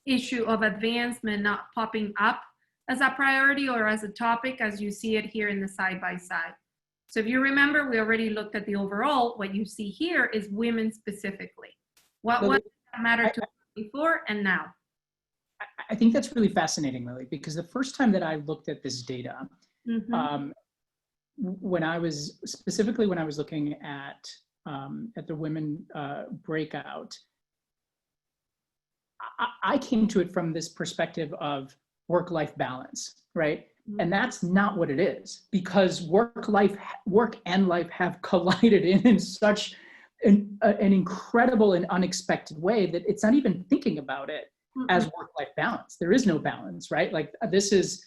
issue of advancement not popping up as a priority or as a topic as you see it here in the side by side. So if you remember, we already looked at the overall. What you see here is women specifically. What was that matter to before and now? I think that's really fascinating, Lili, because the first time that I looked at this data, when I was looking at the women breakout, I came to it from this perspective of work-life balance, right? And that's not what it is, because work and life have collided in such an incredible and unexpected way that it's not even thinking about it as work-life balance. There is no balance, right? Like this is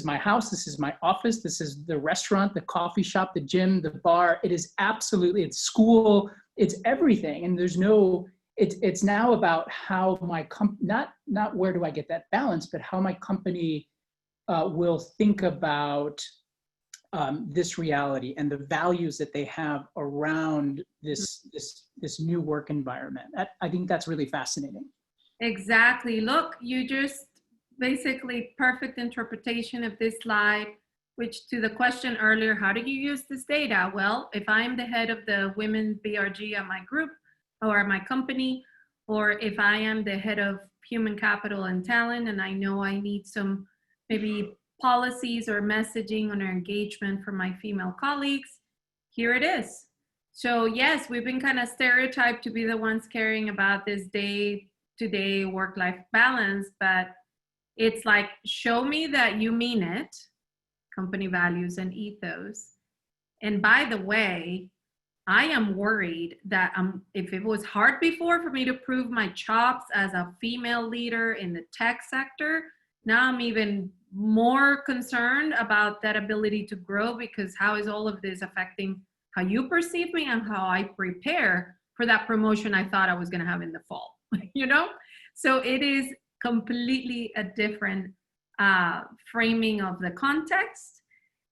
my house, this is my office, this is the restaurant, the coffee shop, the gym, the bar. It is absolutely, it's school, it's everything. And there's no, it's now about how my not where do I get that balance, but how my company will think about this reality and the values that they have around this new work environment. I think that's really fascinating. Exactly. Look, you just basically perfect interpretation of this slide, which to the question earlier, how do you use this data? Well, if I'm the head of the women BRG at my group or my company, or if I am the head of human capital and talent, and I know I need some maybe policies or messaging on our engagement for my female colleagues, here it is. So yes, we've been kind of stereotyped to be the ones caring about this day-to-day work-life balance, but it's like, show me that you mean it, company values and ethos. And by the way, I am worried that if it was hard before for me to prove my chops as a female leader in the tech sector, now I'm even more concerned about that ability to grow, because how is all of this affecting how you perceive me and how I prepare for that promotion I thought I was going to have in the fall, So it is completely a different framing of the context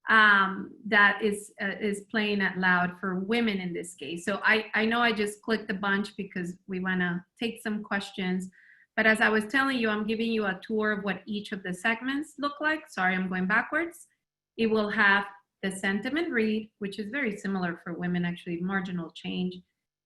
that is playing out loud for women in this case. So I know I just clicked a bunch because we want to take some questions, but as I was telling you, I'm giving you a tour of what each of the segments look like. Sorry, I'm going backwards. It will have the sentiment read, which is very similar for women, actually marginal change.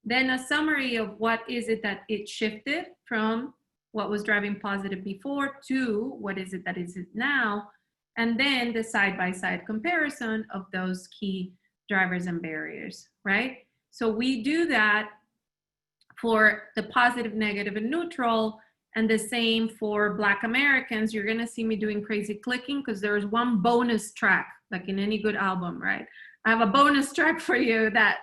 Then a summary of what is it that it shifted from what was driving positive before to what is it that is it now. And then the side-by-side comparison of those key drivers and barriers, right? So we do that for the positive, negative, and neutral, and the same for Black Americans. You're gonna see me doing crazy clicking because there's one bonus track, like in any good album, right? I have a bonus track for you that,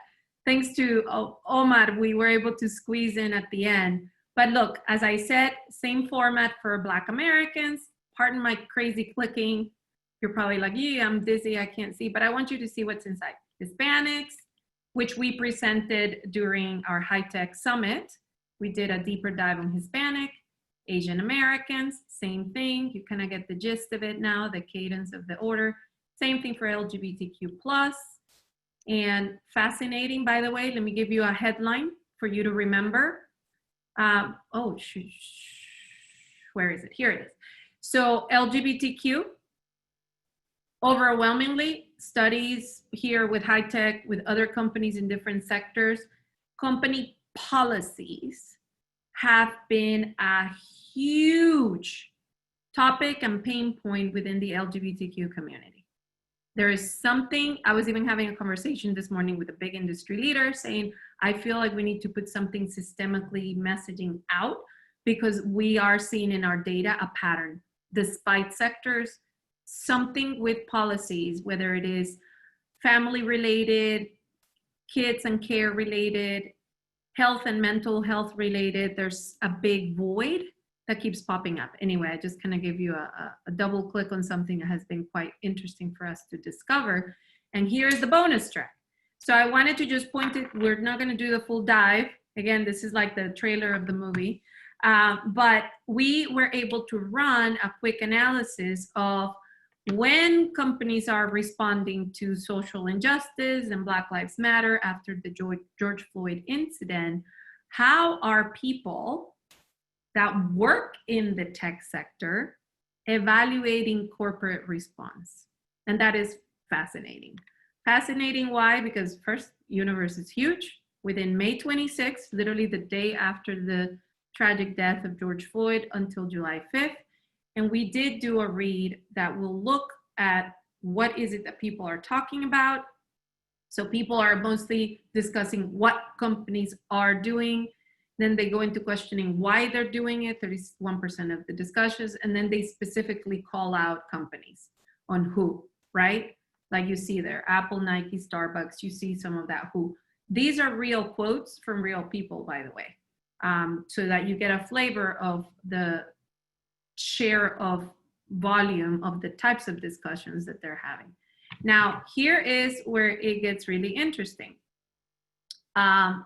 thanks to Omar, we were able to squeeze in at the end. But look, as I said, same format for Black Americans. Pardon my crazy clicking. You're probably like, yeah, I'm dizzy, I can't see, but I want you to see what's inside. Hispanics, which we presented during our HITEC Summit. We did a deeper dive on Hispanic, Asian Americans, same thing. You kind of get the gist of it now, the cadence of the order. Same thing for LGBTQ+. And fascinating, by the way, let me give you a headline for you to remember. Where is it? Here it is. So LGBTQ, overwhelmingly, studies here with HITEC, with other companies in different sectors, company policies have been a huge topic and pain point within the LGBTQ community. There is something, I was even having a conversation this morning with a big industry leader saying, I feel like we need to put something systemically messaging out because we are seeing in our data a pattern, despite sectors, something with policies, whether it is family related, kids and care related, health and mental health related, there's a big void that keeps popping up. Anyway, I just kind of give you a double click on something that has been quite interesting for us to discover. And here's the bonus track. So I wanted to just point it, we're not gonna do the full dive. Again, this is like the trailer of the movie. But we were able to run a quick analysis of when companies are responding to social injustice and Black Lives Matter after the George Floyd incident, how are people that work in the tech sector evaluating corporate response? And that is fascinating. Fascinating, why? Because first, universe is huge. Within May 26th, literally the day after the tragic death of George Floyd until July 5th. And we did do a read that will look at what is it that people are talking about. So people are mostly discussing what companies are doing. Then they go into questioning why they're doing it, 31% of the discussions. And then they specifically call out companies on who, right? Like you see there, Apple, Nike, Starbucks, you see some of that who. These are real quotes from real people, by the way, so that you get a flavor of the share of volume of the types of discussions that they're having. Now, here is where it gets really interesting.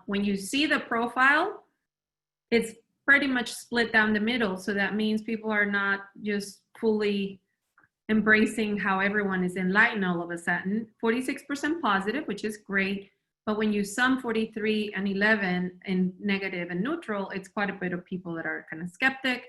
When you see the profile, it's pretty much split down the middle. So that means people are not just fully embracing how everyone is enlightened all of a sudden. 46% positive, which is great. But when you sum 43 and 11 in negative and neutral, it's quite a bit of people that are kind of skeptic.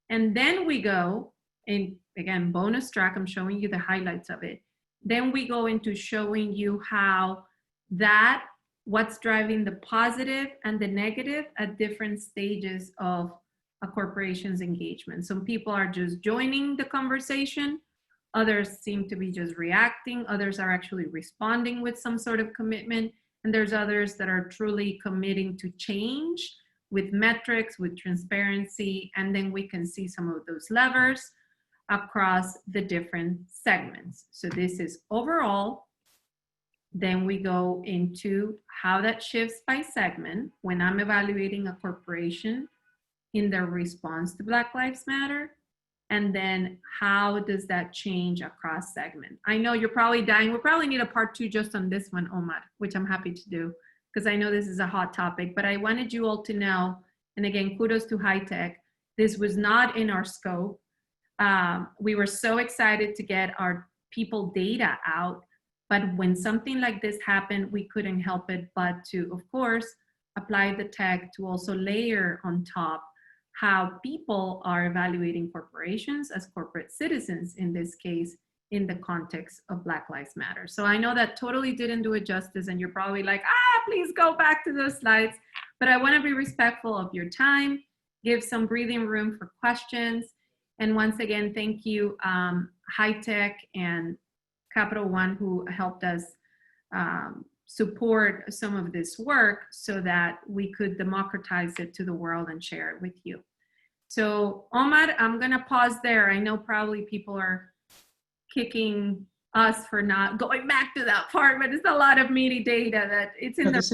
And then we go, and again, bonus track, I'm showing you the highlights of it. Then we go into showing you how that, what's driving the positive and the negative at different stages of a corporation's engagement. Some people are just joining the conversation. Others seem to be just reacting. Others are actually responding with some sort of commitment. And there's others that are truly committing to change with metrics, with transparency, and then we can see some of those levers across the different segments. So this is overall. Then we go into how that shifts by segment when I'm evaluating a corporation in their response to Black Lives Matter. And then how does that change across segment? I know you're probably dying. We probably need a part 2 just on this one, Omar, which I'm happy to do because I know this is a hot topic, but I wanted you all to know, and again, kudos to HITEC, this was not in our scope. We were so excited to get our people data out, but when something like this happened, we couldn't help it but to, of course, apply the tech to also layer on top how people are evaluating corporations as corporate citizens, in this case, in the context of Black Lives Matter. So I know that totally didn't do it justice, and you're probably like, please go back to those slides. But I want to be respectful of your time, give some breathing room for questions. And once again, thank you, HITEC and Capital One, who helped us support some of this work so that we could democratize it to the world and share it with you. So Omar, I'm gonna pause there. I know probably people are kicking us for not going back to that part, but it's a lot of meaty data that it's in This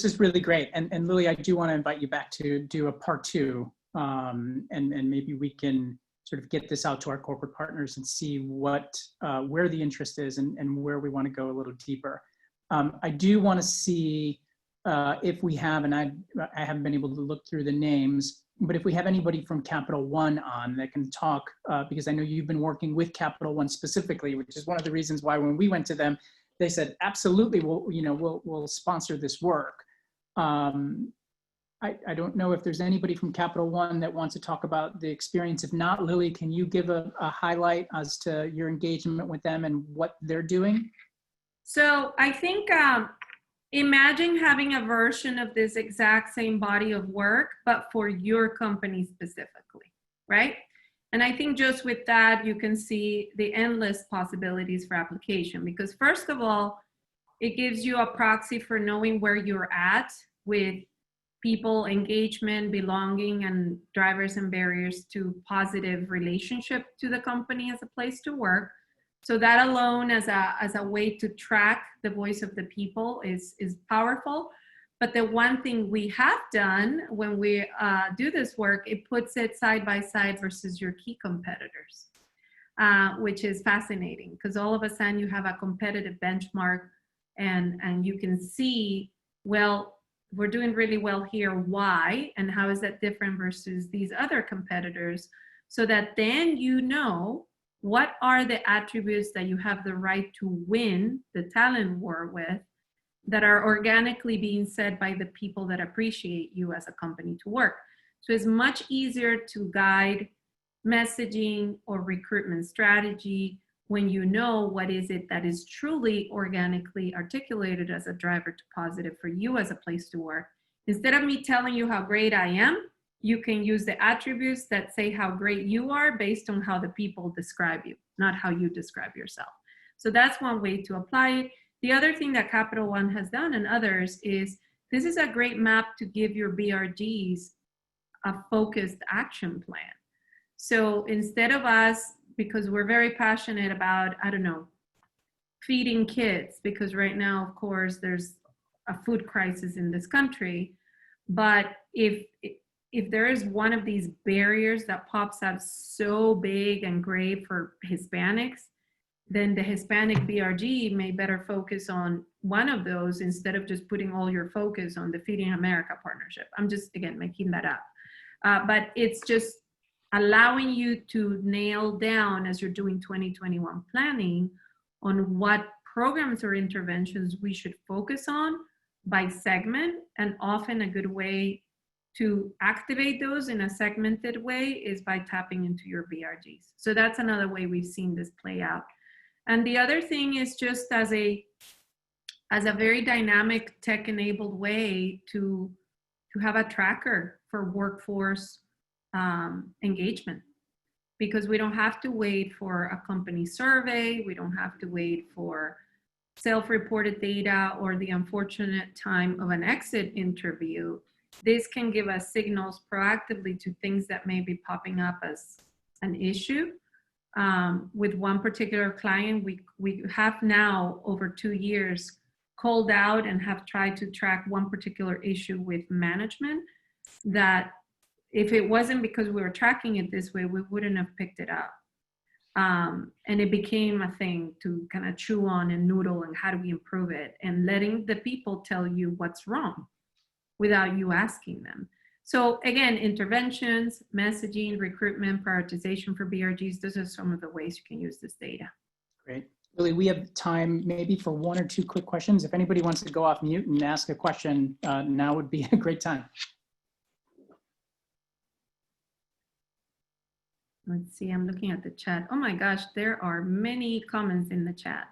is really great. And Lili, I do want to invite you back to do a part 2, and maybe we can sort of get this out to our corporate partners and see what where the interest is and where we want to go a little deeper. I do want to see if we have, and I haven't been able to look through the names, but if we have anybody from Capital One on that can talk, because I know you've been working with Capital One specifically, which is one of the reasons why when we went to them, they said, absolutely, we'll sponsor this work. I don't know if there's anybody from Capital One that wants to talk about the experience. If not, Lili, can you give a highlight as to your engagement with them and what they're doing? So I think imagine having a version of this exact same body of work, but for your company specifically, right? And I think just with that, you can see the endless possibilities for application, because first of all, it gives you a proxy for knowing where you're at with people, engagement, belonging, and drivers and barriers to positive relationship to the company as a place to work. So that alone as a way to track the voice of the people is powerful. But the one thing we have done when we do this work, it puts it side by side versus your key competitors, which is fascinating because all of a sudden you have a competitive benchmark and you can see, well, we're doing really well here. Why? And how is that different versus these other competitors? So that then you know what are the attributes that you have the right to win the talent war with that are organically being said by the people that appreciate you as a company to work. So it's much easier to guide messaging or recruitment strategy when you know what is it that is truly organically articulated as a driver to positive for you as a place to work. Instead of me telling you how great I am, you can use the attributes that say how great you are based on how the people describe you, not how you describe yourself. So that's one way to apply it. The other thing that Capital One has done and others is this is a great map to give your BRGs a focused action plan. So instead of us, because we're very passionate about, I don't know, feeding kids, because right now, of course, there's a food crisis in this country. But if there is one of these barriers that pops up so big and great for Hispanics, then the Hispanic BRG may better focus on one of those instead of just putting all your focus on the Feeding America partnership. I'm just, again, making that up. But it's just allowing you to nail down as you're doing 2021 planning on what programs or interventions we should focus on by segment. And often a good way to activate those in a segmented way is by tapping into your BRGs. So that's another way we've seen this play out. And the other thing is just as a very dynamic tech-enabled way to have a tracker for workforce engagement, because we don't have to wait for a company survey, we don't have to wait for self-reported data or the unfortunate time of an exit interview. This can give us signals proactively to things that may be popping up as an issue. With one particular client, we have now over 2 years called out and have tried to track one particular issue with management that if it wasn't because we were tracking it this way, we wouldn't have picked it up. And it became a thing to kind of chew on and noodle and how do we improve it, and letting the people tell you what's wrong without you asking them. So again, interventions, messaging, recruitment, prioritization for BRGs, those are some of the ways you can use this data. Great. Lili, we have time maybe for 1 or 2 quick questions. If anybody wants to go off mute and ask a question, now would be a great time. Let's see, I'm looking at the chat. Oh my gosh, there are many comments in the chat.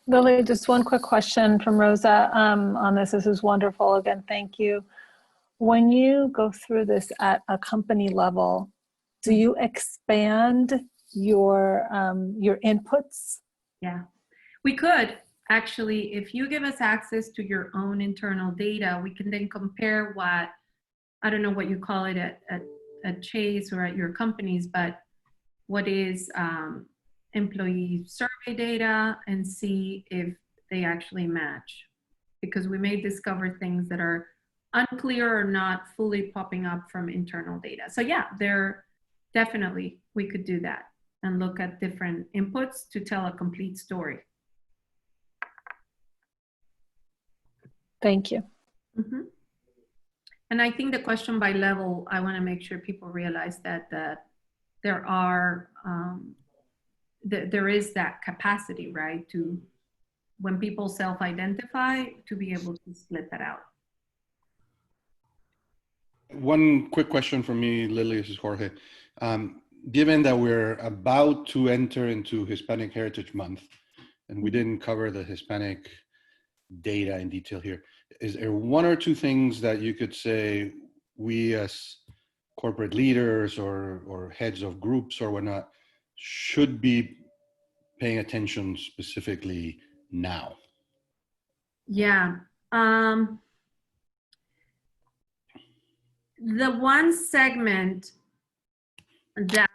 Lili, just one quick question from Rosa on this. This is wonderful. Again, thank you. When you go through this at a company level, do you expand your inputs? Yeah, we could. Actually, if you give us access to your own internal data, we can then compare what, I don't know what you call it at Chase or at your companies, but what is employee survey data and see if they actually match. Because we may discover things that are unclear or not fully popping up from internal data. So yeah, there definitely we could do that and look at different inputs to tell a complete story. Thank you. Mm-hmm. And I think the question by level, I want to make sure people realize that there are there is that capacity, right, to when people self-identify to be able to split that out. One quick question from me, Lili, this is Jorge. Given that we're about to enter into Hispanic Heritage Month, and we didn't cover the Hispanic data in detail here, is there one or two things that you could say we as corporate leaders or heads of groups or whatnot should be paying attention specifically now? Yeah. The one segment that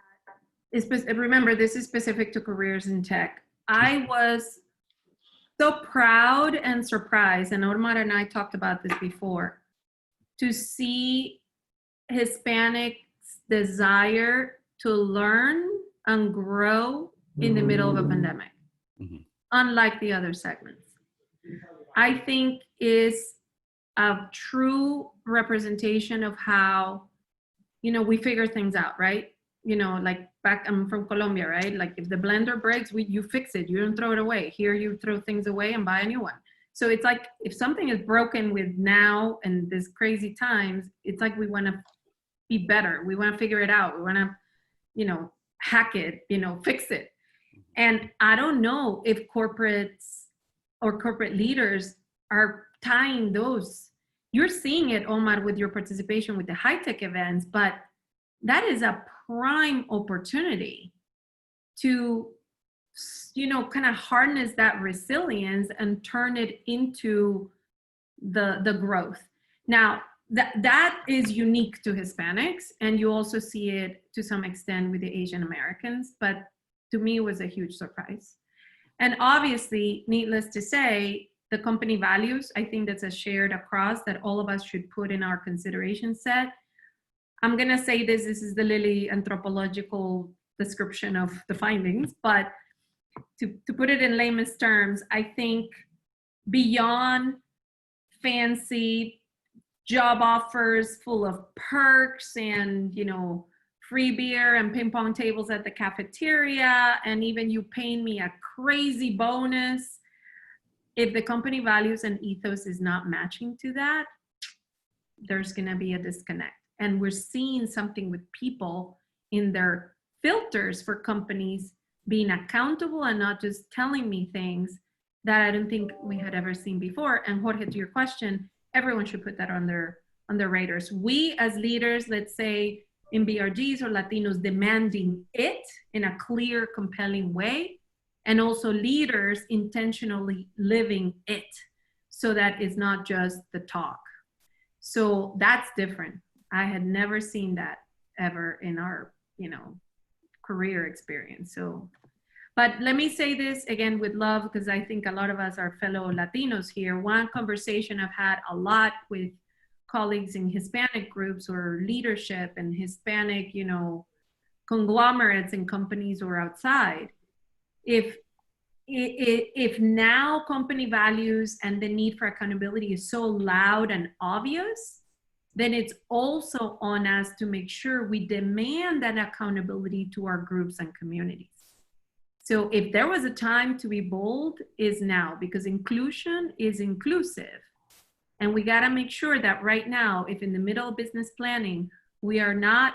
is, remember, this is specific to careers in tech. I was so proud and surprised, and Omar and I talked about this before, to see Hispanics' desire to learn and grow in the middle of a pandemic, unlike the other segments. I think is a true representation of how, we figure things out, right? Like I'm from Colombia, right? Like if the blender breaks, you fix it. You don't throw it away. Here you throw things away and buy a new one. So it's like if something is broken with now and this crazy times, it's like we want to be better. We want to figure it out. We want to, hack it, fix it. And I don't know if corporates or corporate leaders are tying those. You're seeing it, Omar, with your participation with the HITEC events, but that is a prime opportunity to, kind of harness that resilience and turn it into the growth. Now, that is unique to Hispanics, and you also see it to some extent with the Asian Americans, but to me, it was a huge surprise. And obviously, needless to say, the company values, I think that's a shared across that all of us should put in our consideration set. I'm going to say this is the Lili anthropological description of the findings, but to put it in layman's terms, I think beyond fancy job offers full of perks and, free beer and ping pong tables at the cafeteria, and even you paying me a crazy bonus, if the company values and ethos is not matching to that, there's going to be a disconnect. And we're seeing something with people in their filters for companies being accountable and not just telling me things that I don't think we had ever seen before. And Jorge, to your question, everyone should put that on their radars. We as leaders, let's say in BRGs or Latinos, demanding it in a clear, compelling way, and also leaders intentionally living it so that it's not just the talk. So that's different. I had never seen that ever in our, career experience. So, but let me say this again with love, because I think a lot of us are fellow Latinos here. One conversation I've had a lot with colleagues in Hispanic groups or leadership and Hispanic, conglomerates and companies or outside. If now company values and the need for accountability is so loud and obvious, then it's also on us to make sure we demand that accountability to our groups and communities. So if there was a time to be bold, is now, because inclusion is inclusive. And we gotta make sure that right now, if in the middle of business planning, we are not,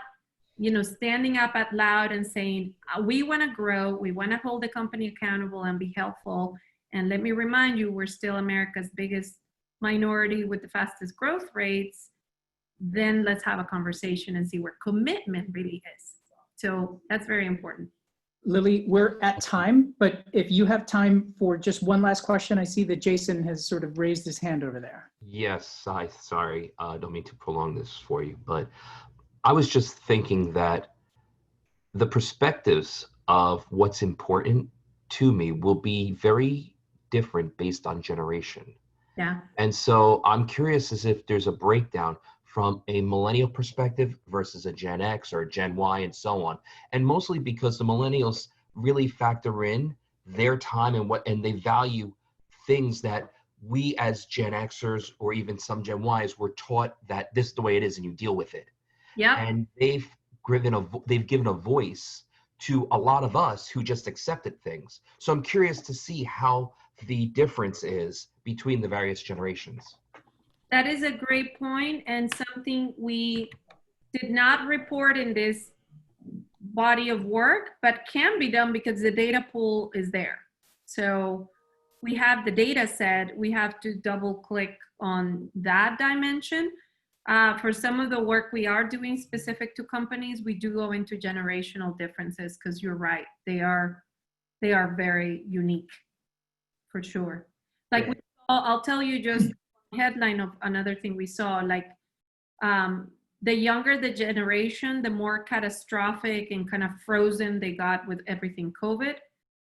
standing up out loud and saying, we wanna grow, we wanna hold the company accountable and be helpful. And let me remind you, we're still America's biggest minority with the fastest growth rates. Then let's have a conversation and see where commitment really is. So that's very important. Lili, we're at time, but if you have time for just one last question, I see that Jason has sort of raised his hand over there. Yes, sorry, don't mean to prolong this for you, but I was just thinking that the perspectives of what's important to me will be very different based on generation. Yeah. And so I'm curious as if there's a breakdown from a millennial perspective versus a Gen X or a Gen Y and so on. And mostly because the millennials really factor in their time and they value things that we as Gen Xers or even some Gen Ys were taught that this is the way it is and you deal with it. Yeah. And they've given a voice to a lot of us who just accepted things. So I'm curious to see how the difference is between the various generations. That is a great point, and something we did not report in this body of work, but can be done because the data pool is there. So we have the data set, we have to double click on that dimension. For some of the work we are doing specific to companies, we do go into generational differences because you're right, they are very unique, for sure. Like I'll tell you just headline of another thing we saw, like the younger the generation, the more catastrophic and kind of frozen they got with everything COVID.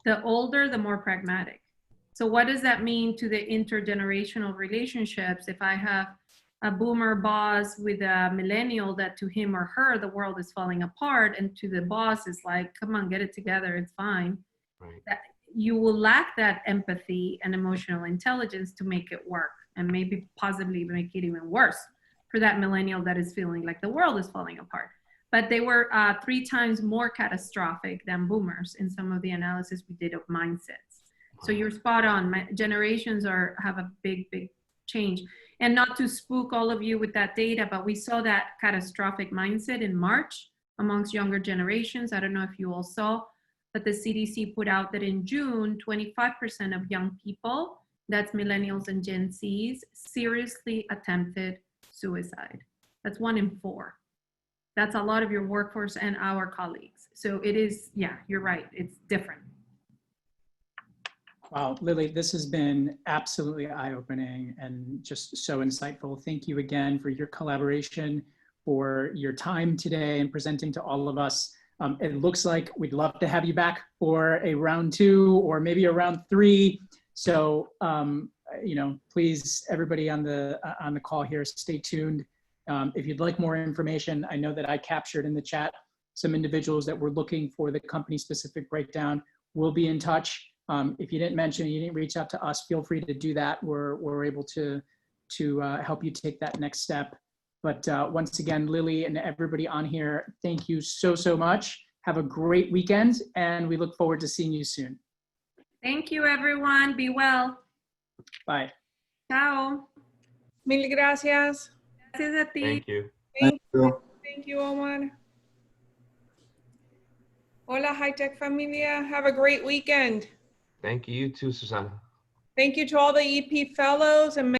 The older, the more pragmatic. So what does that mean to the intergenerational relationships? If I have a boomer boss with a millennial that to him or her, the world is falling apart, and to the boss is like, come on, get it together, it's fine. Right. That you will lack that empathy and emotional intelligence to make it work, and maybe possibly make it even worse for that millennial that is feeling like the world is falling apart. But they were 3 times more catastrophic than boomers in some of the analysis we did of mindsets. So you're spot on. Generations have a big change. And not to spook all of you with that data, but we saw that catastrophic mindset in March amongst younger generations. I don't know if you all saw, but the CDC put out that in June, 25% of young people, that's millennials and Gen Zs, seriously attempted suicide. That's 1 in 4. That's a lot of your workforce and our colleagues. So it is, yeah, you're right, it's different. Wow, Lili, this has been absolutely eye-opening and just so insightful. Thank you again for your collaboration, for your time today and presenting to all of us. It looks like we'd love to have you back for a round 2 or maybe a round 3. So, you know, please, everybody on the call here, stay tuned. If you'd like more information, I know that I captured in the chat some individuals that were looking for the company-specific breakdown. We'll be in touch. If you didn't mention, you didn't reach out to us, feel free to do that. We're able to help you take that next step. But once again, Lili and everybody on here, thank you so much. Have a great weekend, and we look forward to seeing you soon. Thank you, everyone. Be well. Bye. Ciao. Mil gracias. Gracias a ti. Thank you. Thank you, Omar. Hola, HITEC familia. Have a great weekend. Thank you too, Susana. Thank you to all the EP fellows and